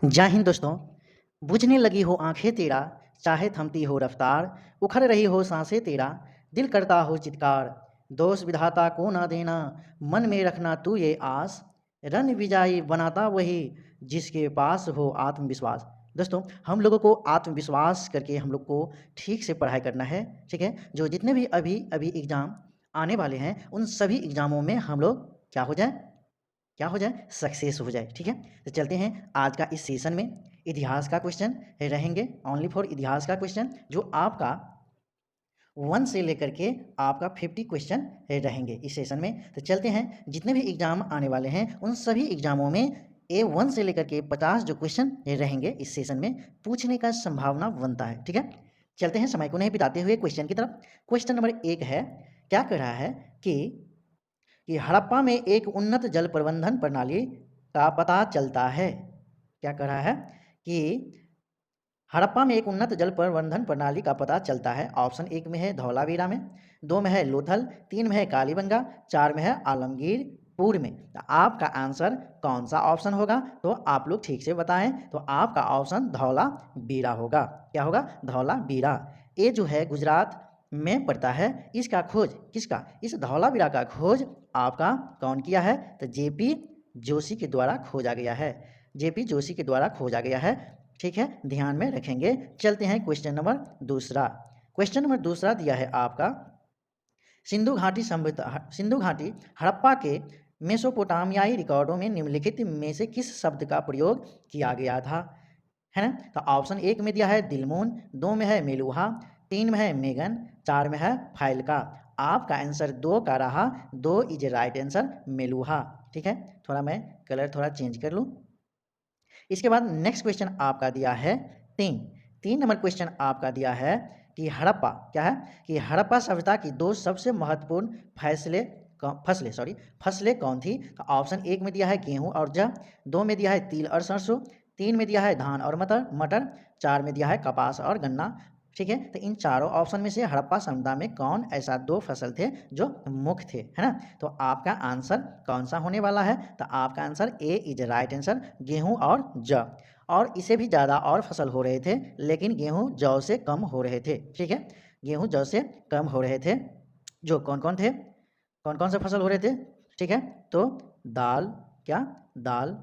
जय हिंद दोस्तों। बुझने लगी हो आंखें तेरा, चाहे थमती हो रफ्तार, उखड़ रही हो सांसें तेरा, दिल करता हो चित्कार। दोष विधाता को ना देना, मन में रखना तू ये आस, रन विजाई बनाता वही जिसके पास हो आत्मविश्वास। दोस्तों, हम लोगों को आत्मविश्वास करके हम लोग को ठीक से पढ़ाई करना है। ठीक है, जो जितने भी अभी अभी एग्ज़ाम आने वाले हैं उन सभी एग्ज़ामों में हम लोग क्या हो जाए, सक्सेस हो जाए। ठीक है, तो चलते हैं आज का इस सेशन में। इतिहास का क्वेश्चन रहेंगे, ओनली फॉर इतिहास का क्वेश्चन, जो आपका 1 से लेकर के आपका 50 क्वेश्चन रहेंगे इस सेशन में। तो चलते हैं, जितने भी एग्जाम आने वाले हैं उन सभी एग्जामों में A1 से लेकर के 50 जो क्वेश्चन रहेंगे इस सेशन में पूछने का संभावना बनता है। ठीक है, चलते हैं समय को नहीं बिताते हुए क्वेश्चन की तरफ। क्वेश्चन नंबर 1 है, क्या कह रहा है कि हड़प्पा में एक उन्नत जल प्रबंधन प्रणाली का पता चलता है। क्या कह रहा है कि हड़प्पा में एक उन्नत जल प्रबंधन प्रणाली का पता चलता है। ऑप्शन 1 में है धौलावीरा में, 2 में है लोथल, 3 में है कालीबंगा, 4 में है आलमगीरपुर में। तो आपका आंसर कौन सा ऑप्शन होगा, तो आप लोग ठीक से बताएं। तो आपका ऑप्शन धौलावीरा होगा। क्या होगा? धौलावीरा। ये जो है गुजरात में पड़ता है। इसका खोज किसका, इस धौलावीरा का खोज आपका कौन किया है, तो जेपी जोशी के द्वारा खोजा गया है। जेपी जोशी के द्वारा खोजा गया है। ठीक है, ध्यान में रखेंगे। चलते हैं क्वेश्चन नंबर दूसरा। क्वेश्चन नंबर दूसरा दिया है आपका, सिंधु घाटी सभ्यता, सिंधु घाटी हड़प्पा के मेसोपोटामियाई रिकॉर्डों में निम्नलिखित में से किस शब्द का प्रयोग किया गया था, है ना। तो ऑप्शन 1 में दिया है दिलमून, 2 में है मेलुहा, 3 में है मेगन, 4 में है फाइलका। आपका आंसर 2 का रहा, 2 इज राइट आंसर, मेलुहा। ठीक है, थोड़ा मैं कलर थोड़ा चेंज कर लूँ। इसके बाद नेक्स्ट क्वेश्चन आपका दिया है 3 नंबर क्वेश्चन आपका दिया है कि हड़प्पा क्या है, कि हड़प्पा सभ्यता की 2 सबसे महत्वपूर्ण फसलें कौन थी। तो ऑप्शन 1 में दिया है गेहूं और जौ, 2 में दिया है तिल और सरसों, 3 में दिया है धान और मटर, 4 में दिया है कपास और गन्ना। ठीक है, तो इन चारों ऑप्शन में से हड़प्पा सभ्यता में कौन ऐसा 2 फसल थे जो मुख्य थे, है ना। तो आपका आंसर कौन सा होने वाला है, तो आपका answer A is right answer, गेहूं और जौ। और इसे भी ज़्यादा और फसल हो रहे थे, लेकिन गेहूं जौ से कम हो रहे थे। ठीक है, गेहूं जौ से कम हो रहे थे। जो कौन कौन थे, कौन कौन से फसल हो रहे थे। ठीक है, तो दाल, क्या, दाल,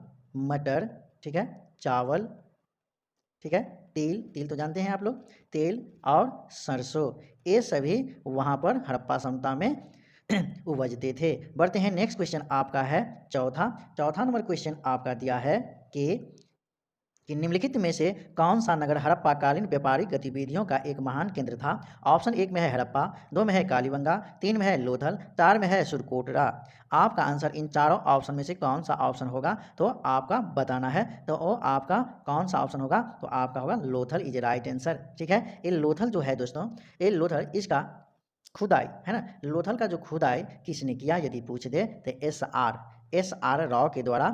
मटर, ठीक है, चावल, ठीक है, तिल, तिल तो जानते हैं आप लोग, तेल और सरसों, ये सभी वहाँ पर हड़प्पा सभ्यता में उपजते थे। बढ़ते हैं, नेक्स्ट क्वेश्चन आपका है चौथा नंबर क्वेश्चन आपका दिया है कि निम्नलिखित में से कौन सा नगर हड़प्पा कालीन व्यापारिक गतिविधियों का एक महान केंद्र था। ऑप्शन 1 में है हड़प्पा, 2 में है कालीबंगा, 3 में है लोथल, 4 में है सुरकोटरा। आपका आंसर इन चारों ऑप्शन में से कौन सा ऑप्शन होगा, तो आपका बताना है। तो वो आपका कौन सा ऑप्शन होगा, तो आपका होगा लोथल इज राइट आंसर। ठीक है, ये लोथल जो है दोस्तों, ये लोथल इसका खुदाई है ना, लोथल का जो खुदाई किसने किया यदि पूछ दे, तो एस आर राव के द्वारा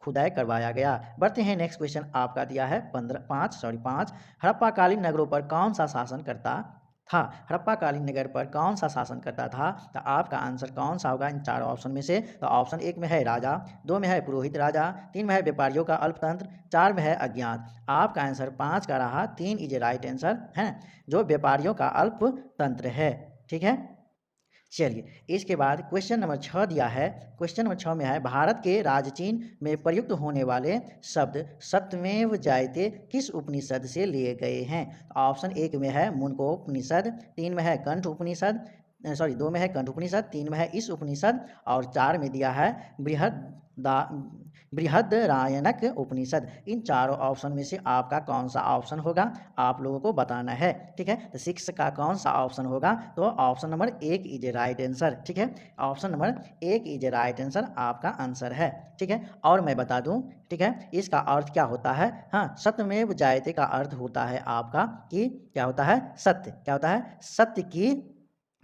खुदाई करवाया गया। बढ़ते हैं, नेक्स्ट क्वेश्चन आपका दिया है 5 हड़प्पाकालीन नगरों पर कौन सा शासन करता था। हड़प्पाकालीन नगर पर कौन सा शासन करता था, तो आपका आंसर कौन सा होगा इन चारों ऑप्शन में से। तो ऑप्शन 1 में है राजा, 2 में है पुरोहित राजा, 3 में है व्यापारियों का अल्पतंत्र, 4 में है अज्ञात। आपका आंसर 5 का रहा, 3 इज राइट आंसर है, जो व्यापारियों का अल्पतंत्र है। ठीक है, चलिए इसके बाद क्वेश्चन नंबर 6 दिया है। क्वेश्चन नंबर 6 में है, भारत के राजचीन में प्रयुक्त होने वाले शब्द सत्यमेव जयते किस उपनिषद से लिए गए हैं। ऑप्शन 1 में है मुंडको उपनिषद, 3 में है कंठ उपनिषद, 2 में है कंठ उपनिषद, 3 में है इस उपनिषद, और 4 में दिया है बृहदरायणक उपनिषद। इन चारों ऑप्शन में से आपका कौन सा ऑप्शन होगा, आप लोगों को बताना है। ठीक है, तो 6 का कौन सा ऑप्शन होगा, तो option number 1 is right answer. ठीक है, option number 1 is right answer आपका आंसर है। ठीक है, और मैं बता दूं, ठीक है, इसका अर्थ क्या होता है। हाँ, सत्यमेव जयते का अर्थ होता है आपका कि क्या होता है, सत्य, क्या होता है, सत्य की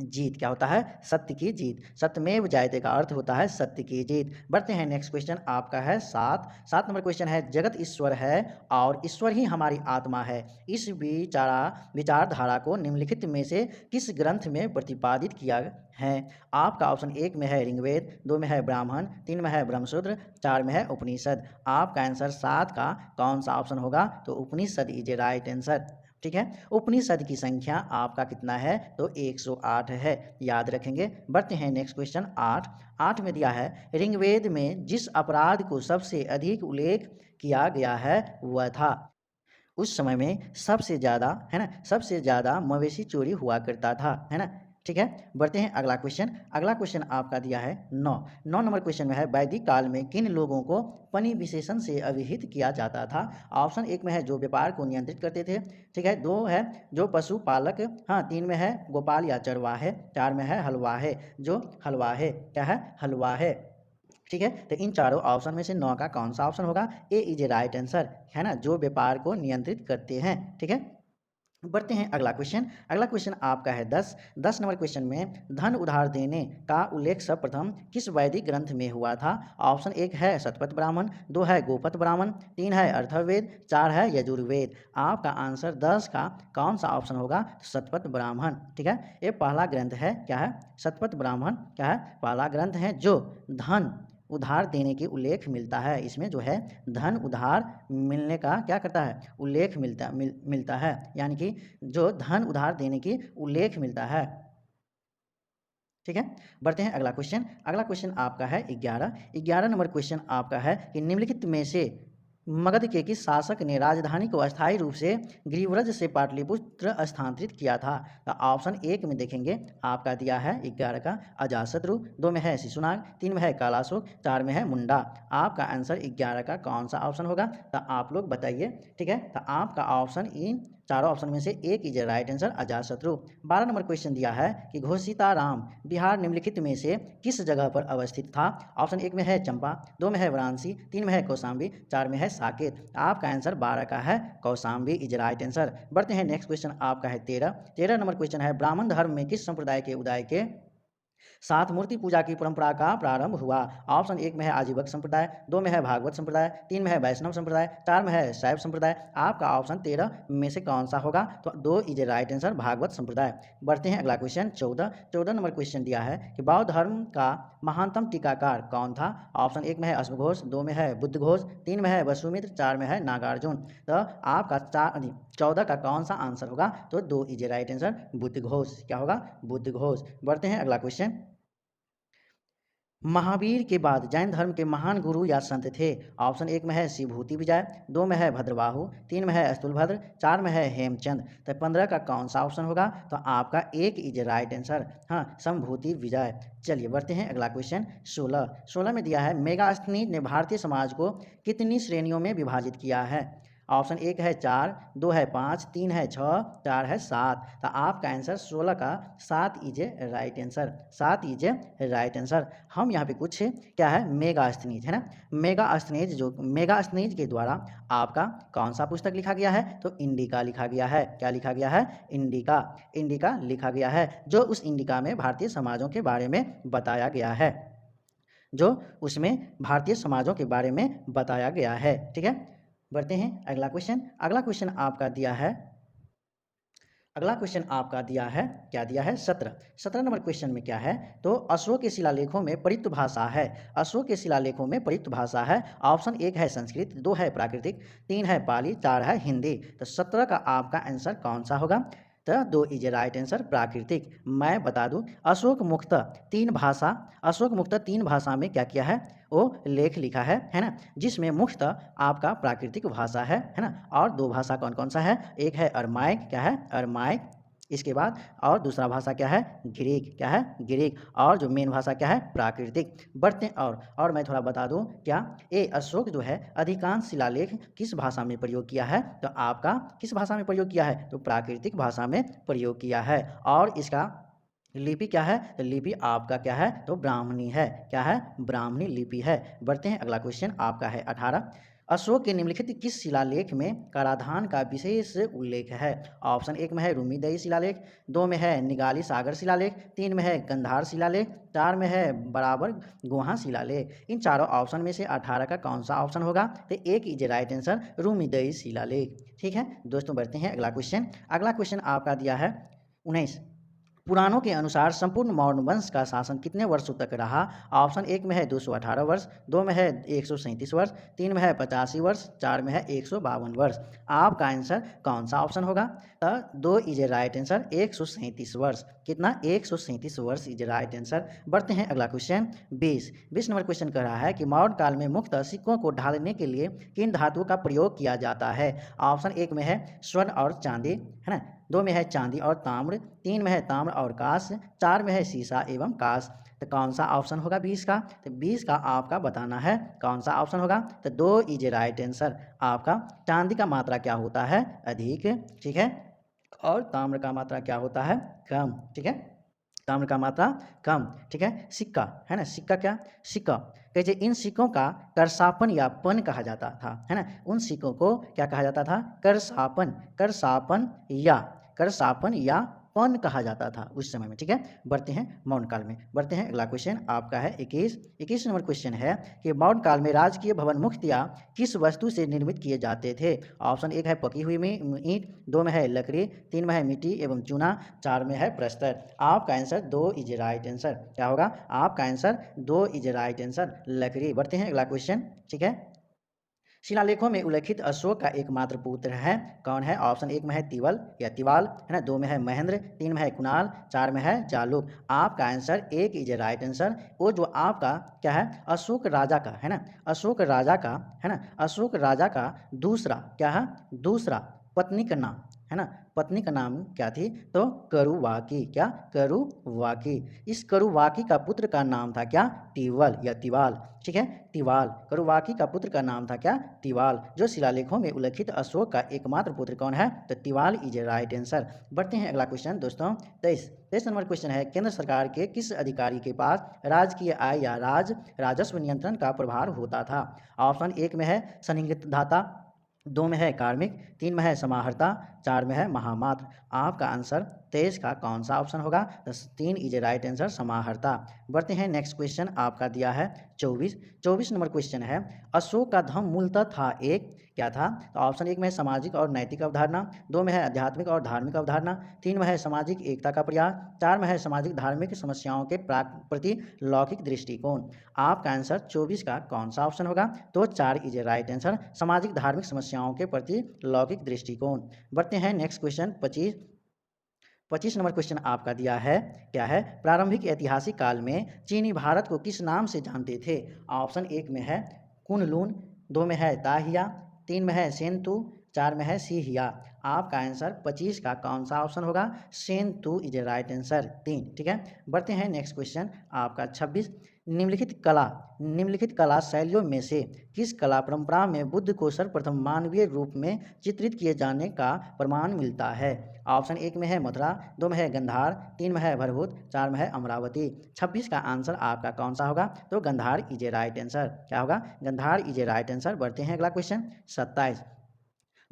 जीत क्या होता है? सत्य की जीत। सत्यमेव जयते का अर्थ होता है सत्य की जीत। बढ़ते हैं नेक्स्ट क्वेश्चन आपका है 7 नंबर क्वेश्चन है, जगत ईश्वर है और ईश्वर ही हमारी आत्मा है। इस विचारधारा को निम्नलिखित में से किस ग्रंथ में प्रतिपादित किया है? आपका ऑप्शन 1 में है ऋग्वेद, 2 में है ब्राह्मण, 3 में है ब्रह्मसूत्र, 4 में है उपनिषद। आपका आंसर 7 का कौन सा ऑप्शन होगा? तो उपनिषद इज ए राइट आंसर। ठीक है, उपनिषद की संख्या आपका कितना है? तो 108 है, याद रखेंगे। बढ़ते हैं नेक्स्ट क्वेश्चन 8 में दिया है, ऋग्वेद में जिस अपराध को सबसे अधिक उल्लेख किया गया है वह था। उस समय में सबसे ज़्यादा, है ना, सबसे ज़्यादा मवेशी चोरी हुआ करता था, है ना। ठीक है, बढ़ते हैं अगला क्वेश्चन आपका दिया है 9 नंबर क्वेश्चन में है, वैदिक काल में किन लोगों को पनी विशेषण से अभिहित किया जाता था? ऑप्शन 1 में है जो व्यापार को नियंत्रित करते थे, ठीक है, 2 है जो पशुपालक, हाँ, 3 में है गोपाल या चरवाहे, 4 में है हलवाहे, जो हलवाहे क्या है? हलवाहे। ठीक है, तो इन चारों ऑप्शन में से 9 का कौन सा ऑप्शन होगा? ए इज ए राइट आंसर, है ना, जो व्यापार को नियंत्रित करते हैं। ठीक है, बढ़ते हैं अगला क्वेश्चन आपका है 10 नंबर क्वेश्चन में धन उधार देने का उल्लेख सर्वप्रथम किस वैदिक ग्रंथ में हुआ था? ऑप्शन 1 है शतपथ ब्राह्मण, 2 है गोपथ ब्राह्मण, 3 है अथर्ववेद, 4 है यजुर्वेद। आपका आंसर 10 का कौन सा ऑप्शन होगा? शतपथ ब्राह्मण। ठीक है, ये पहला ग्रंथ है, क्या है? शतपथ ब्राह्मण क्या है? पहला ग्रंथ है जो धन उधार देने की उल्लेख मिलता है। इसमें जो है धन उधार मिलने का क्या करता है? उल्लेख मिलता है, यानी कि जो धन उधार देने की उल्लेख मिलता है। ठीक है, बढ़ते हैं अगला क्वेश्चन आपका है 11 नंबर क्वेश्चन आपका है कि निम्नलिखित में से मगध के किस शासक ने राजधानी को अस्थायी रूप से गिरिव्रज से पाटलिपुत्र स्थानांतरित किया था? तो ऑप्शन 1 में देखेंगे आपका दिया है 11 का अजातशत्रु, 2 में है शिशुनाग, 3 में है कालाशोक, 4 में है मुंडा। आपका आंसर 11 का कौन सा ऑप्शन होगा? तो आप लोग बताइए। ठीक है, तो आपका ऑप्शन इन चारों ऑप्शन में से एक is right answer Ajatashatru. 12 number question दिया है कि घोषिताराम बिहार निम्नलिखित में से किस जगह पर अवस्थित था? ऑप्शन 1 में है चंपा, 2 में है वाराणसी, 3 में है कौशाम्बी, 4 में है साकेत। आपका आंसर 12 का है कौशाम्बी इज राइट आंसर। बढ़ते हैं नेक्स्ट क्वेश्चन आपका है 13 नंबर क्वेश्चन है, ब्राह्मण धर्म में किस संप्रदाय के उदय के साथ मूर्ति पूजा की परंपरा का प्रारंभ हुआ? ऑप्शन 1 में है आजीवक संप्रदाय, 2 में है भागवत संप्रदाय, 3 में है वैष्णव संप्रदाय, 4 में है शैव संप्रदाय। आपका ऑप्शन 13 में से कौन सा होगा? तो 2 is a right answer Bhagavata संप्रदाय। बढ़ते हैं अगला क्वेश्चन 14 नंबर क्वेश्चन दिया है कि बौद्ध धर्म का महानतम टीकाकार कौन था? ऑप्शन 1 में है अश्वघोष, 2 में है बुद्धघोष, 3 में है वसुमित्र, 4 में है नागार्जुन। तो आपका 14 का कौन सा आंसर होगा? तो 2 is a right answer Buddhaghosh. क्या होगा? बुद्धघोष। बढ़ते हैं अगला क्वेश्चन, महावीर के बाद जैन धर्म के महान गुरु या संत थे? ऑप्शन 1 में है शिवभूति विजय, 2 में है भद्रबाहु, 3 में है स्थूलभद्र, 4 में है हेमचंद। तो 15 का कौन सा ऑप्शन होगा? तो आपका 1 इज राइट आंसर, हाँ, संभूति विजय। चलिए बढ़ते हैं अगला क्वेश्चन 16 में दिया है, मेगास्थनीज ने भारतीय समाज को कितनी श्रेणियों में विभाजित किया है? ऑप्शन 1 है 4, 2 है 5, 3 है 6, 4 है 7। तो आपका आंसर 16 का 7 is a right answer, 7 is a right answer. हम यहाँ पे कुछ क्या है, मेगास्थनीज, है ना, मेगास्थनीज के द्वारा आपका कौन सा पुस्तक लिखा गया है? तो इंडिका लिखा गया है। क्या लिखा गया है? इंडिका लिखा गया है, जो उस इंडिका में भारतीय समाजों के बारे में बताया गया है, जो उसमें भारतीय समाजों के बारे में बताया गया है। ठीक है, बढ़ते हैं अगला क्वेश्चन आपका दिया है, क्या दिया है? 17 नंबर क्वेश्चन में क्या है? तो अशोक के शिलालेखों में प्रयुक्त भाषा है, ऑप्शन 1 है संस्कृत, 2 है प्राकृतिक, 3 है पाली, 4 है हिंदी। तो 17 का आपका आंसर कौन सा होगा? तो 2 इज ए राइट आंसर प्राकृतिक। मैं बता दूं, अशोक मुख्यतः 3 भाषा में क्या किया है? वो लेख लिखा है ना, जिसमें मुख्यतः आपका प्राकृतिक भाषा है ना, और 2 भाषा कौन कौन सा है? एक है अरमाइक, क्या है? अरमाइक, इसके बाद और दूसरा भाषा क्या है? ग्रीक, क्या है? ग्रीक, और जो मेन भाषा क्या है? प्राकृतिक। बढ़ते हैं और मैं थोड़ा बता दूं, क्या ये अशोक जो है अधिकांश शिलालेख किस भाषा में प्रयोग किया है? तो आपका किस भाषा में प्रयोग किया है? तो प्राकृतिक भाषा में प्रयोग किया है, और इसका लिपि क्या है? तो लिपि आपका क्या है? तो ब्राह्मणी है। क्या है? ब्राह्मणी लिपि है। बढ़ते हैं अगला क्वेश्चन आपका है 18 अशोक के निम्नलिखित किस शिलालेख में कराधान का विशेष उल्लेख है? ऑप्शन 1 में है रूमीदई शिलालेख, 2 में है निगाली सागर शिलालेख, 3 में है गंधार शिलालेख, 4 में है बराबर गुहा शिलालेख। इन चारों ऑप्शन में से 18 का कौन सा ऑप्शन होगा? तो एक इज राइट आंसर रूमीदई शिलालेख। ठीक है दोस्तों, बढ़ते हैं अगला क्वेश्चन। अगला क्वेश्चन आपका दिया है 19। पुराणों के अनुसार संपूर्ण मौर्य वंश का शासन कितने वर्षों तक रहा? ऑप्शन 1 में है 218 वर्ष, 2 में है 137 वर्ष, 3 में है 85 वर्ष, 4 में है 152 वर्ष। आपका आंसर कौन सा ऑप्शन होगा? तो 2 इज राइट आंसर 137 वर्ष। कितना? 137 वर्ष इज राइट आंसर। बढ़ते हैं अगला क्वेश्चन 20 नंबर क्वेश्चन कह रहा है कि मौर्य काल में मुख्यतः सिक्कों को ढालने के लिए किन धातुओं का प्रयोग किया जाता है? ऑप्शन 1 में है स्वर्ण और चांदी, है ना, 2 में है चांदी और ताम्र, 3 में है ताम्र और कांस्य, 4 में है सीसा एवं कांस्य। तो कौन सा ऑप्शन होगा 20 का? तो 20 का आपका बताना है कौन सा ऑप्शन होगा। तो 2 इज राइट आंसर। आपका चांदी का मात्रा क्या होता है? अधिक, ठीक है, और ताम्र का मात्रा क्या होता है? कम, ठीक है, ताम्र का मात्रा कम, ठीक है। सिक्का, है ना, सिक्का क्या? सिक्का कहते इन सिक्कों का करसापन या पन कहा जाता था, है ना, उन सिक्कों को क्या कहा जाता था? करसापन, करसापन या पन कहा जाता था उस समय में, ठीक है। बढ़ते हैं मौर्य काल में। बढ़ते हैं अगला क्वेश्चन आपका है 21 नंबर क्वेश्चन है कि मौर्य काल में राजकीय भवन मुख्यतया किस वस्तु से निर्मित किए जाते थे? ऑप्शन 1 है पकी हुई ईंट, 2 में है लकड़ी, 3 में है मिट्टी एवं चूना, 4 में है प्रस्तर। आपका आंसर 2 इज राइट आंसर। क्या होगा? आपका आंसर 2 इज राइट आंसर, लकड़ी। बढ़ते हैं अगला क्वेश्चन, ठीक है। शिलालेखों में उल्लेखित अशोक का एकमात्र पुत्र है, कौन है? ऑप्शन 1 में है तिवल या तिवाल, है ना, 2 में है महेंद्र, 3 में है कुणाल, 4 में है जालूक। आपका आंसर 1 इज राइट आंसर। वो जो आपका क्या है? अशोक राजा का, है ना, अशोक राजा का, है ना, अशोक राजा का दूसरा क्या है? दूसरा पत्नी का नाम, है ना, पत्नी का नाम क्या थी? तो करुवाकी। क्या? करुवाकी। इस करुवाकी का पुत्र का नाम था क्या? तिवल या तिवाल, ठीक है, तिवाल। करुवाकी का पुत्र का नाम था क्या? तिवाल। जो शिलालेखों में उल्लेखित अशोक का एकमात्र पुत्र कौन है? तो तिवाल इज राइट आंसर। बढ़ते हैं अगला क्वेश्चन दोस्तों 23 नंबर क्वेश्चन है केंद्र सरकार के किस अधिकारी के पास राजकीय आय या राजस्व नियंत्रण का प्रभार होता था? ऑप्शन 1 में है संदिग्धदाता, 2 में है कार्मिक, 3 में है समाहर्ता, 4 में है महामात्र। आपका आंसर 23 का कौन सा ऑप्शन होगा? 3 इज राइट आंसर, समाहर्ता। बढ़ते हैं नेक्स्ट क्वेश्चन आपका दिया है 24 नंबर क्वेश्चन है अशोक का धर्म मूलतः था एक क्या था? तो ऑप्शन 1 में है सामाजिक और नैतिक अवधारणा, 2 में है आध्यात्मिक और धार्मिक अवधारणा, 3 में है सामाजिक एकता का प्रयास, 4 में है सामाजिक धार्मिक समस्याओं के प्रति लौकिक दृष्टिकोण। आपका आंसर 24 का कौन सा ऑप्शन होगा? तो 4 इज राइट आंसर, सामाजिक धार्मिक समस्याओं के प्रति लौकिक दृष्टिकोण। बढ़ते हैं नेक्स्ट क्वेश्चन 25 नंबर क्वेश्चन आपका दिया है क्या है? प्रारंभिक ऐतिहासिक काल में चीनी भारत को किस नाम से जानते थे? ऑप्शन 1 में है कुनलून, 2 में है ताहिया, 3 में है सेंतु, 4 में है सीहिया। आपका आंसर 25 का कौन सा ऑप्शन होगा? सेंतु इज राइट आंसर, 3, ठीक है। बढ़ते हैं नेक्स्ट क्वेश्चन आपका 26। निम्नलिखित कला शैलियों में से किस कला परंपरा में बुद्ध को सर्वप्रथम मानवीय रूप में चित्रित किए जाने का प्रमाण मिलता है? ऑप्शन 1 में है मथुरा, 2 में है गंधार, 3 में है भरभूत, 4 में है अमरावती। 26 का आंसर आपका कौन सा होगा? तो गंधार इज राइट आंसर। क्या होगा? Gandhara is right answer. बढ़ते हैं अगला क्वेश्चन 27।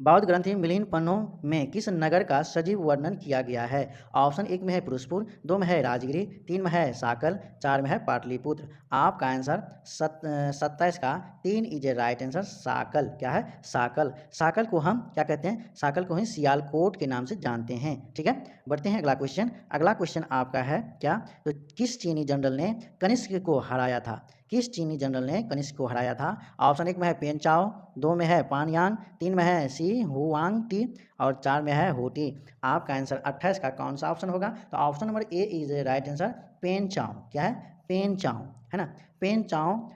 बौद्ध ग्रंथि मिलिन पन्नों में किस नगर का सजीव वर्णन किया गया है? ऑप्शन 1 में है पुरुषपुर, 2 में है राजगिरी, 3 में है साकल, 4 में है पाटलिपुत्र। आपका आंसर 27 का 3 इज राइट आंसर, साकल। क्या है? साकल। साकल को हम क्या कहते हैं? साकल को हम सियालकोट के नाम से जानते हैं, ठीक है। बढ़ते हैं अगला क्वेश्चन। अगला क्वेश्चन आपका है क्या? तो किस चीनी जनरल ने कनिष्क को हराया था? किस चीनी जनरल ने कनिष्क को हराया था? ऑप्शन 1 में है पेन चाओ, 2 में है पानयान, 3 में है सी हुआंग टी और 4 में है होटी। आपका आंसर 28 का कौन सा ऑप्शन होगा? तो option number A is right answer, पेन चाओ। क्या है? पेन चाओ, है ना, पेन चाओ।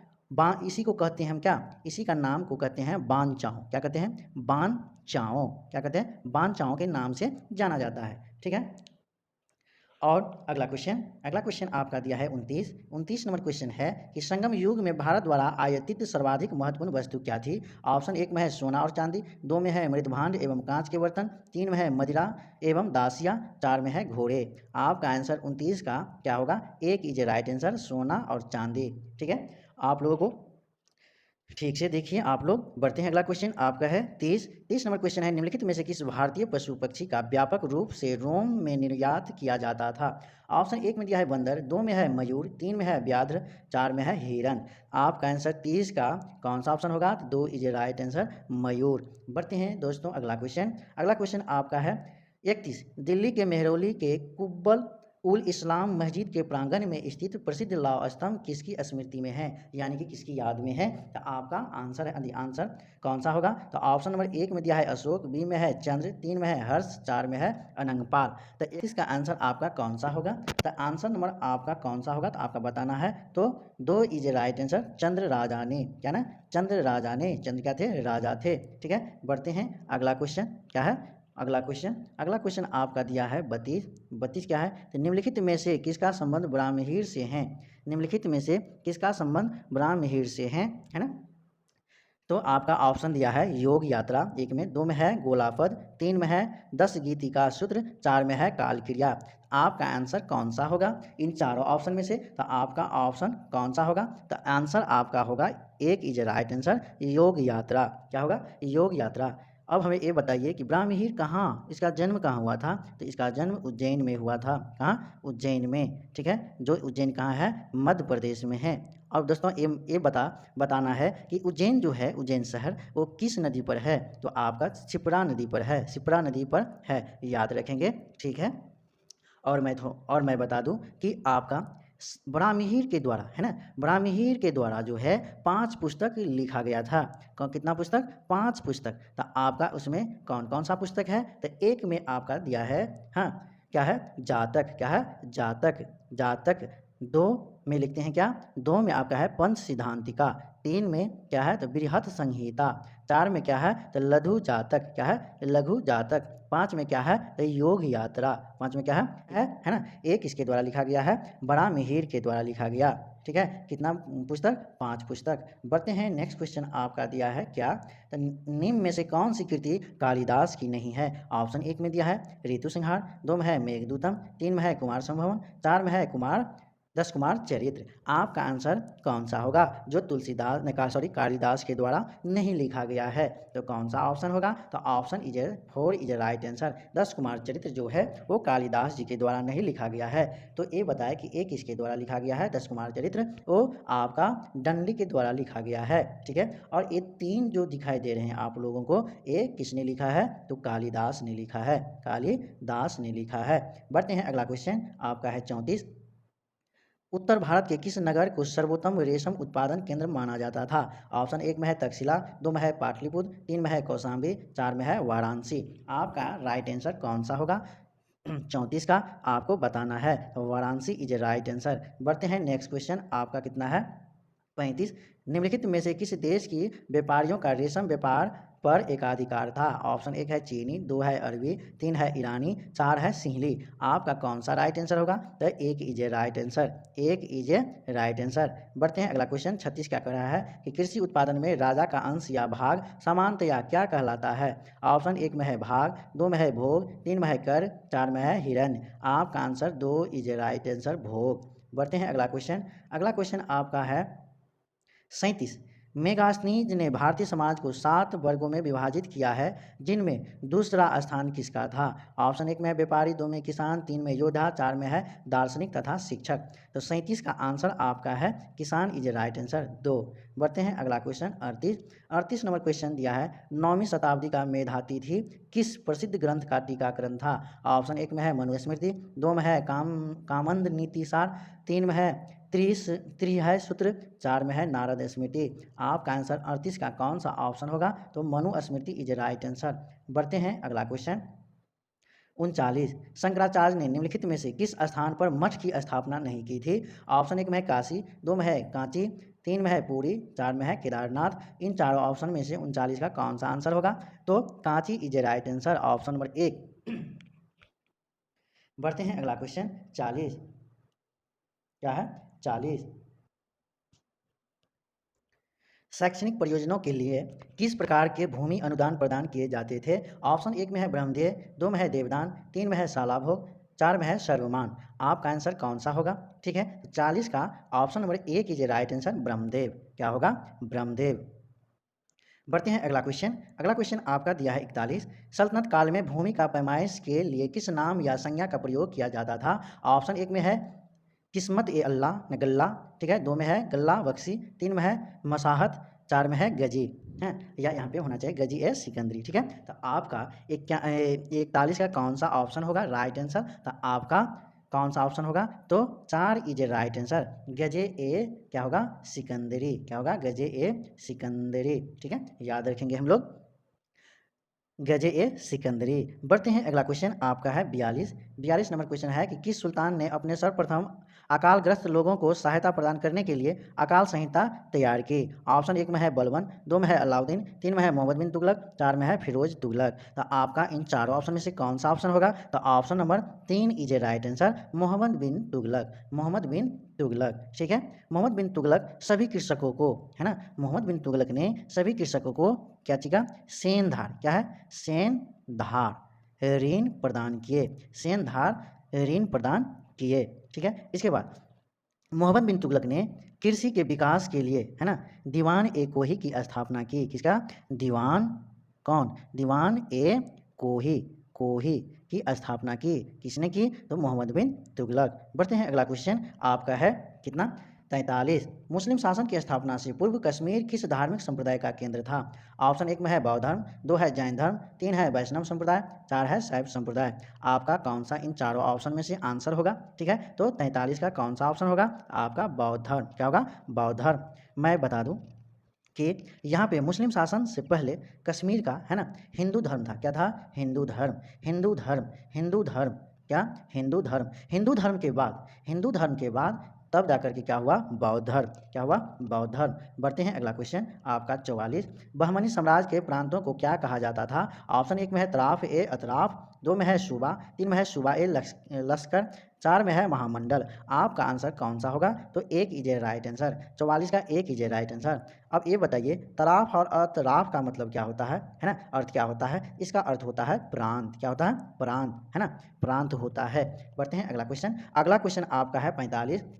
इसी को कहते हैं हम क्या? इसी का नाम को कहते हैं बान चाओ। क्या कहते हैं? बान चाओ। क्या कहते हैं? बान चाओ के नाम से जाना जाता है, ठीक है। और अगला क्वेश्चन आपका दिया है 29 नंबर क्वेश्चन है कि संगम युग में भारत द्वारा आयातित सर्वाधिक महत्वपूर्ण वस्तु क्या थी? ऑप्शन 1 में है सोना और चांदी, 2 में है मृदभांड एवं कांच के बर्तन, 3 में है मदिरा एवं दासिया, 4 में है घोड़े। आपका आंसर 29 का क्या होगा? 1 इज राइट आंसर, सोना और चांदी, ठीक है। आप लोगों को ठीक से देखिए आप लोग। बढ़ते हैं, अगला क्वेश्चन आपका है 30 नंबर क्वेश्चन है, निम्नलिखित में से किस भारतीय पशु पक्षी का व्यापक रूप से रोम में निर्यात किया जाता था? ऑप्शन 1 में दिया है बंदर, 2 में है मयूर, 3 में है व्याघ्र, 4 में है हिरन। आपका आंसर 30 का कौन सा ऑप्शन होगा? तो 2 इज ए राइट आंसर, मयूर। बढ़ते हैं दोस्तों अगला क्वेश्चन आपका है 31, दिल्ली के मेहरौली के कुब्बल उल इस्लाम मस्जिद के प्रांगण में स्थित प्रसिद्ध लाव स्तंभ किसकी स्मृति में है, यानी कि किसकी याद में है? तो आपका आंसर कौन सा होगा? तो ऑप्शन नंबर 1 में दिया है अशोक, बी में है चंद्र, 3 में है हर्ष, 4 में है अनंगपाल। तो इसका आंसर आपका कौन सा होगा? तो आंसर नंबर आपका कौन सा होगा? तो आपका बताना है। तो 2 इज राइट आंसर, चंद्र राजा ने, क्या ना, चंद्र राजा ने, चंद्र क्या थे? राजा थे। ठीक है, बढ़ते हैं, अगला क्वेश्चन क्या है? अगला क्वेश्चन आपका दिया है 32 क्या है? तो निम्नलिखित में से किसका संबंध ब्राह्महीर से है? निम्नलिखित में से किसका संबंध ब्राह्महीर से है ना? तो आपका ऑप्शन दिया है योग यात्रा, 1 में, 2 में है गोलापद, 3 में है 10 गीतिका सूत्र, 4 में है काल क्रिया। आपका आंसर कौन सा होगा इन चारों ऑप्शन में से? तो आपका ऑप्शन कौन सा होगा? तो आंसर आपका होगा 1 इज राइट आंसर, योग यात्रा। क्या होगा? योग यात्रा। अब हमें ये बताइए कि ब्राह्महीर कहाँ, इसका जन्म कहाँ हुआ था? तो इसका जन्म उज्जैन में हुआ था। कहाँ? उज्जैन में। ठीक है, जो उज्जैन कहाँ है? मध्य प्रदेश में है। अब दोस्तों ये बताना है कि उज्जैन जो है, उज्जैन शहर, वो किस नदी पर है? तो आपका शिप्रा नदी पर है, शिप्रा नदी पर है, याद रखेंगे। ठीक है, और मैं बता दूं कि आपका ब्राह्महीर के द्वारा, है ना, ब्राह्महीर के द्वारा जो है 5 पुस्तक लिखा गया था। कितना पुस्तक? 5 पुस्तक। तो आपका उसमें कौन कौन सा पुस्तक है? तो 1 में आपका दिया है, हाँ, क्या है? जातक। क्या है? जातक। 2 में लिखते हैं क्या? 2 में आपका है पंच सिद्धांतिका, 3 में क्या है? तो बृहत संहिता, 4 में क्या है? तो लघु जातक। क्या है? लघु जातक। 5 में क्या है? तो योग यात्रा। 5 में क्या है ना? 1 इसके द्वारा लिखा गया है, बड़ा मिहिर के द्वारा लिखा गया। ठीक है, कितना पुस्तक? 5 पुस्तक। बढ़ते हैं, नेक्स्ट क्वेश्चन आपका दिया है क्या? तो निम्न में से कौन सी कृति कालिदास की नहीं है? ऑप्शन 1 में दिया है ऋतु संहार, 2 में है मेघदूतम, 3 में है कुमार संभवन, 4 में है दस कुमार चरित्र। आपका आंसर कौन सा होगा जो तुलसीदास ने कहा, सॉरी, कालिदास के द्वारा नहीं लिखा गया है? तो कौन सा ऑप्शन होगा? तो option 4 is right answer, 10 Kumar चरित्र जो है वो कालिदास जी के द्वारा नहीं लिखा गया है। तो ये बताए कि एक किसके द्वारा लिखा गया है? 10 कुमार चरित्र वो आपका दंडी के द्वारा लिखा गया है। ठीक है, और ये 3 जो दिखाई दे रहे हैं आप लोगों को, एक किसने लिखा है? तो कालिदास ने लिखा है, कालिदास ने लिखा है। बढ़ते हैं, अगला क्वेश्चन आपका है 34, उत्तर भारत के किस नगर को सर्वोत्तम रेशम उत्पादन केंद्र माना जाता था? ऑप्शन 1 में है तक्षशिला, 2 में है पाटलिपुत्र, 3 में है कौशाम्बी, 4 में है वाराणसी। आपका राइट आंसर कौन सा होगा? 34 का आपको बताना है, वाराणसी इज राइट आंसर। बढ़ते हैं, नेक्स्ट क्वेश्चन आपका कितना है? 35, निम्नलिखित में से किस देश की व्यापारियों का रेशम व्यापार पर एकाधिकार था? ऑप्शन 1 है चीनी, 2 है अरबी, 3 है ईरानी, 4 है सिंहली। आपका कौन सा राइट आंसर होगा? तो 1 is a right answer, 1 is a right answer. बढ़ते हैं, अगला क्वेश्चन 36 क्या कह रहा है कि कृषि उत्पादन में राजा का अंश या भाग सामान्यतया क्या कहलाता है? ऑप्शन 1 में है भाग, 2 में है भोग, 3 में है कर, 4 में है हिरण्य। आपका answer 2 is a right answer, भोग। बढ़ते हैं, अगला क्वेश्चन आपका है 37, मेगास्थनीज ने भारतीय समाज को 7 वर्गों में विभाजित किया है, जिनमें दूसरा स्थान किसका था? ऑप्शन 1 में है व्यापारी, 2 में किसान, 3 में योद्धा, 4 में है दार्शनिक तथा शिक्षक। तो 37 का आंसर आपका है किसान इज राइट आंसर, 2। बढ़ते हैं, अगला क्वेश्चन 38 नंबर क्वेश्चन दिया है 9वीं शताब्दी का मेधातिथि किस प्रसिद्ध ग्रंथ का टीकाकरण था? ऑप्शन 1 में है मनुस्मृति, 2 में है कामंद नीतिसार, 3 में है त्रिहय सूत्र, 4 में है नारद स्मृति। आपका आंसर 38 का कौन सा ऑप्शन होगा? तो मनुस्मृति इज राइट आंसर। बढ़ते हैं, अगला क्वेश्चन 39, शंकराचार्य ने निम्नलिखित में से किस स्थान पर मठ की स्थापना नहीं की थी? ऑप्शन 1 में है काशी, 2 में है कांची, 3 में है पूरी, 4 में है केदारनाथ। इन चारों ऑप्शन में से 39 का कौन सा आंसर होगा? तो Kanchi is right answer, option number 1। बढ़ते हैं, अगला क्वेश्चन 40 क्या है? 40, शैक्षणिक परियोजनाओं के लिए किस प्रकार के भूमि अनुदान प्रदान किए जाते थे? ऑप्शन 1 में है ब्रह्मदेय, 2 में है देवदान, 3 में है शालाभोग, 4 में है सर्वमान। आपका आंसर कौन सा होगा? ठीक है, 40 का option number 1 is right answer, Brahmadev. क्या होगा? ब्रह्मदेव। बढ़ते हैं अगला क्वेश्चन। अगला क्वेश्चन आपका दिया है 41। सल्तनत काल में भूमि का पैमाइश के लिए किस नाम या संज्ञा का प्रयोग किया जाता था? ऑप्शन एक में है किस्मत ए अल्लाह गल्ला, ठीक है, दो में है गल्ला बख्शी, तीन में है मसाहत, चार में है गजी है, या यहाँ पे होना चाहिए गजी ए सिकंदरी, ठीक है। तो आपका 41 का कौन सा ऑप्शन होगा राइट आंसर? तो आपका कौन सा ऑप्शन होगा? तो 4 इज ए राइट आंसर। गजे ए क्या होगा? सिकंदरी। क्या होगा? गजे ए सिकंदरी, ठीक है, याद रखेंगे हम लोग गजे ए सिकंदरी। बढ़ते हैं अगला क्वेश्चन आपका है 42 नंबर क्वेश्चन है कि किस सुल्तान ने अपने सर्वप्रथम अकालग्रस्त लोगों को सहायता प्रदान करने के लिए अकाल संहिता तैयार की? ऑप्शन एक में है बलबन, दो में है अलाउद्दीन, तीन में है मोहम्मद बिन तुगलक, चार में है फिरोज तुगलक। तो आपका इन चारों ऑप्शन में से कौन सा ऑप्शन होगा? तो option number 3 is a right answer, Mohammad bin Tughlaq. Mohammad bin Tughlaq, ठीक है। मोहम्मद बिन तुगलक सभी कृषकों को, है ना, मोहम्मद बिन तुगलक ने सभी कृषकों को क्या चीज़? सेंधार, क्या है? सेंधार ऋण प्रदान किए, सेंधार ऋण प्रदान किए, ठीक है। इसके बाद मोहम्मद बिन तुगलक ने कृषि के विकास के लिए, है ना, दीवान ए कोही की स्थापना की। किसका? दीवान कौन? दीवान ए कोही, कोही की स्थापना की। किसने की? तो मोहम्मद बिन तुगलक। बढ़ते हैं अगला क्वेश्चन आपका है कितना? 43। मुस्लिम शासन की स्थापना से पूर्व कश्मीर किस धार्मिक संप्रदाय का केंद्र था? ऑप्शन एक में है बौद्ध धर्म, दो है जैन धर्म, तीन है वैष्णव संप्रदाय, चार है शैव संप्रदाय। आपका कौन सा इन चारों ऑप्शन में से आंसर होगा? ठीक है, तो 43 का कौन सा ऑप्शन होगा? आपका बौद्ध धर्म। क्या होगा? बौद्ध धर्म। मैं बता दूं कि यहाँ पे मुस्लिम शासन से पहले कश्मीर का, है ना, हिंदू धर्म था। क्या था? हिंदू धर्म। हिंदू धर्म, हिंदू धर्म, क्या? हिंदू धर्म। हिंदू धर्म के बाद, हिंदू धर्म के बाद तब जाकर के क्या हुआ? बौद्ध धर्म। क्या हुआ? बौद्ध धर्म। बढ़ते हैं अगला क्वेश्चन आपका 44। बहमनी साम्राज्य के प्रांतों को क्या कहा जाता था? ऑप्शन एक में है तराफ ए अतराफ, दो में है सूबा, तीन में है सूबा ए लश्कर, चार में है महामंडल। आपका आंसर कौन सा होगा? तो एक इज ए राइट आंसर। 44 का एक इज ए राइट आंसर। अब ये बताइए तराफ और अतराफ का मतलब क्या होता है ना? अर्थ क्या होता है? इसका अर्थ होता है प्रांत। क्या होता है? प्रांत, है ना, प्रांत होता है। बढ़ते हैं अगला क्वेश्चन। अगला क्वेश्चन आपका है 45।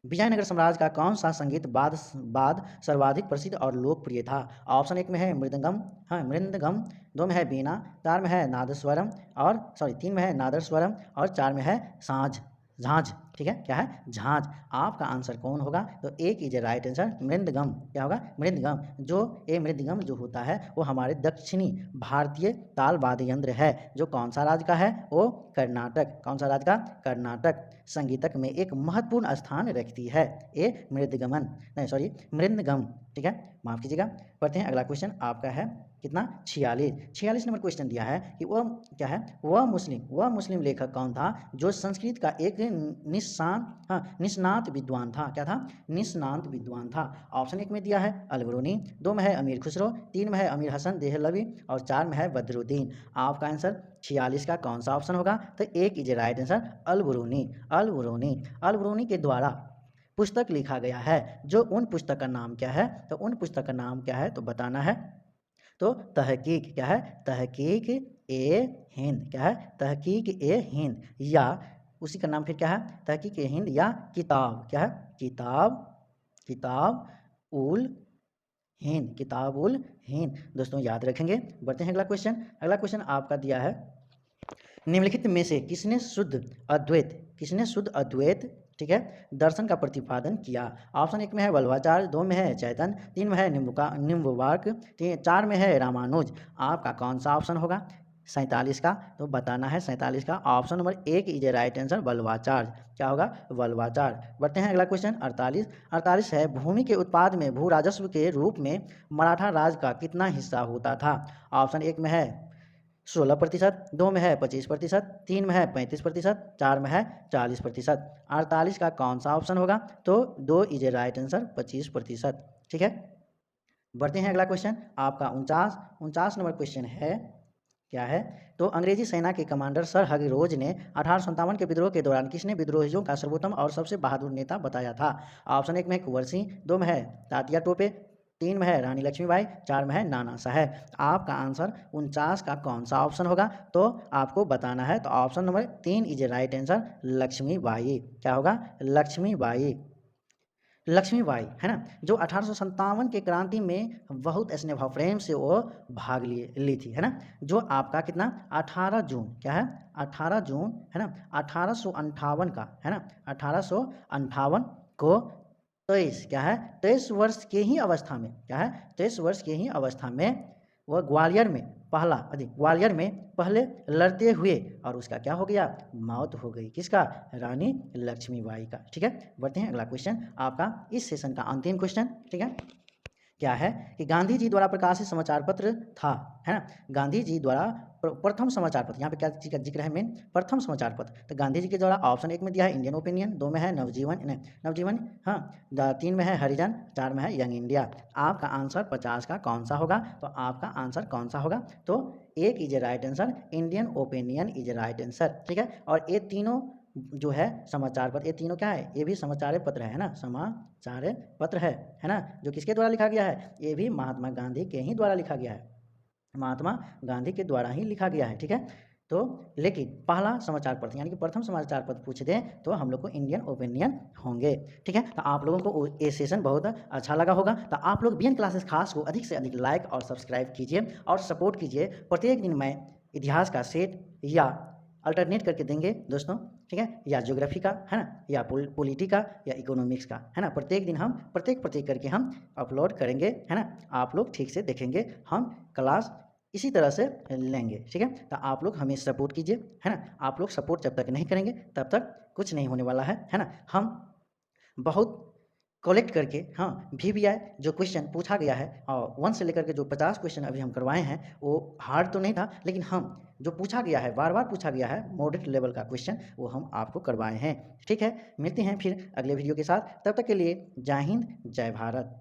विजयनगर साम्राज्य का कौन सा संगीत बाद सर्वाधिक प्रसिद्ध और लोकप्रिय था? ऑप्शन एक में है मृदंगम, हाँ मृदंगम, दो में है बीना, चार में है नादस्वरम, और सॉरी तीन में है नादस्वरम, और चार में है साझ, झांझ, ठीक है, क्या है? झांझ। आपका आंसर कौन होगा? तो एक is a right answer, mridangam. क्या होगा? मृदंगम। जो ये मृदंगम जो होता है वो हमारे दक्षिणी भारतीय ताल वाद्य यंत्र है, जो कौन सा राज्य का है? वो कर्नाटक। कौन सा राज्य का? कर्नाटक। संगीतक में एक महत्वपूर्ण स्थान रखती है ये मृदंगमन, नहीं सॉरी मृदंगम, ठीक है, माफ कीजिएगा। पढ़ते हैं अगला क्वेश्चन आपका है कितना? 46 नंबर क्वेश्चन दिया है कि वह क्या है? वह मुस्लिम लेखक कौन था जो संस्कृत का एक निष्णात विद्वान था? क्या था? निष्णात विद्वान था। ऑप्शन एक में दिया है अलबरूनी, दो में है अमीर खुसरो, तीन में है अमीर हसन देहलवी, और चार में है बदरुद्दीन। आपका आंसर 46 का कौन सा ऑप्शन होगा? तो एक is right answer, Al-Biruni. Al-Biruni, Al-Biruni के द्वारा पुस्तक लिखा गया है, जो उन पुस्तक का नाम क्या है? तो उन पुस्तक का नाम क्या है तो बताना है। तो तहकीक, क्या है? तहकीक ए हिंद। क्या है? तहकीक ए हिंद, या उसी का नाम फिर क्या है? तहकीक ए हिंद, या किताब, क्या है? किताब, किताब उल हिंद, किताब उल हिंद। दोस्तों याद रखेंगे। बढ़ते हैं अगला क्वेश्चन। अगला क्वेश्चन आपका दिया है निम्नलिखित में से किसने शुद्ध अद्वैत, ठीक है, दर्शन का प्रतिपादन किया? ऑप्शन एक में है वल्लभाचार्य, दो में है चैतन्य, तीन में है निम्बवार्क, चार में है रामानुज। आपका कौन सा ऑप्शन होगा 47 का? तो बताना है 47 का ऑप्शन नंबर एक is a right answer, Vallabhacharya. क्या होगा? वल्लभाचार्य। बढ़ते हैं अगला क्वेश्चन 48 है भूमि के उत्पाद में भू राजस्व के रूप में मराठा राज का कितना हिस्सा होता था? ऑप्शन एक में है 16%, दो में है 25%, तीन में है 35%, चार में है 40%। 48 का कौन सा ऑप्शन होगा? तो दो इज ए राइट आंसर, 25%, ठीक है। बढ़ते हैं अगला क्वेश्चन आपका 49 नंबर क्वेश्चन है क्या है? तो अंग्रेजी सेना के कमांडर सर हग ने 1857 के विद्रोह के दौरान किसने विद्रोहियों का सर्वोत्तम और सबसे बहादुर नेता बताया था? ऑप्शन एक में कुंवर सिंह, दो में है तात्या टोपे, तीन में है रानी लक्ष्मीबाई, चार में है नाना साहेब। आपका आंसर 49 का कौन सा ऑप्शन होगा? तो आपको बताना है। तो option number 3 is a right answer, Lakshmibai. क्या होगा? लक्ष्मीबाई। लक्ष्मीबाई, है ना, जो 1857 के क्रांति में बहुत स्नेह प्रेम से वो भाग ली थी, है ना, जो आपका कितना 18 जून, क्या है 18 जून, है ना, 1858 का, है ना, 1858 को 23, क्या है 23 वर्ष के ही अवस्था में, क्या है 23 वर्ष के ही अवस्था में वह ग्वालियर में पहले लड़ते हुए और उसका क्या हो गया, मौत हो गई, किसका, रानी लक्ष्मीबाई का। ठीक है, बढ़ते हैं अगला क्वेश्चन, आपका इस सेशन का अंतिम क्वेश्चन। ठीक है, क्या है कि गांधी जी द्वारा प्रकाशित समाचार पत्र था, है ना, गांधी जी द्वारा प्रथम समाचार पत्र, यहाँ पे क्या चीज़ का जिक्र है, मेन प्रथम समाचार पत्र, तो गांधी जी के द्वारा ऑप्शन 1 में दिया है इंडियन ओपिनियन, 2 में है नवजीवन, हाँ, 3 में है हरिजन, 4 में है यंग इंडिया। आपका आंसर 50 का कौन सा होगा, तो आपका आंसर कौन सा होगा, तो एक is a right answer, Indian opinion is a right answer. ठीक है, और ये तीनों जो है समाचार पत्र, ये तीनों क्या है, ये भी समाचार पत्र है ना, समाचार पत्र है ना, जो किसके द्वारा लिखा गया है, ये भी महात्मा गांधी के ही द्वारा लिखा गया है, महात्मा गांधी के द्वारा ही लिखा गया है। ठीक है, तो लेकिन पहला समाचार पत्र यानी कि प्रथम समाचार पत्र पूछ दें तो हम लोग को इंडियन ओपिनियन होंगे। ठीक है, तो आप लोगों को ये सेशन बहुत अच्छा लगा होगा, तो आप लोग बीएन क्लासेस खास को अधिक से अधिक लाइक और सब्सक्राइब कीजिए और सपोर्ट कीजिए। प्रत्येक दिन मैं इतिहास का सेट या अल्टरनेट करके देंगे दोस्तों। ठीक है, या ज्योग्राफी का, है ना, या पॉलिटी का, या इकोनॉमिक्स का, है ना, प्रत्येक दिन हम प्रत्येक करके हम अपलोड करेंगे, है ना, आप लोग ठीक से देखेंगे, हम क्लास इसी तरह से लेंगे। ठीक है, तो आप लोग हमें सपोर्ट कीजिए, है ना, आप लोग सपोर्ट जब तक नहीं करेंगे तब तक कुछ नहीं होने वाला है ना। हम बहुत कलेक्ट करके, हाँ, VVI जो क्वेश्चन पूछा गया है और 1 से लेकर के जो 50 क्वेश्चन अभी हम करवाए हैं वो हार्ड तो नहीं था, लेकिन हम जो पूछा गया है, बार बार पूछा गया है मॉडरेट लेवल का क्वेश्चन, वो हम आपको करवाए हैं। ठीक है, मिलते हैं फिर अगले वीडियो के साथ, तब तक के लिए जय हिंद जय भारत।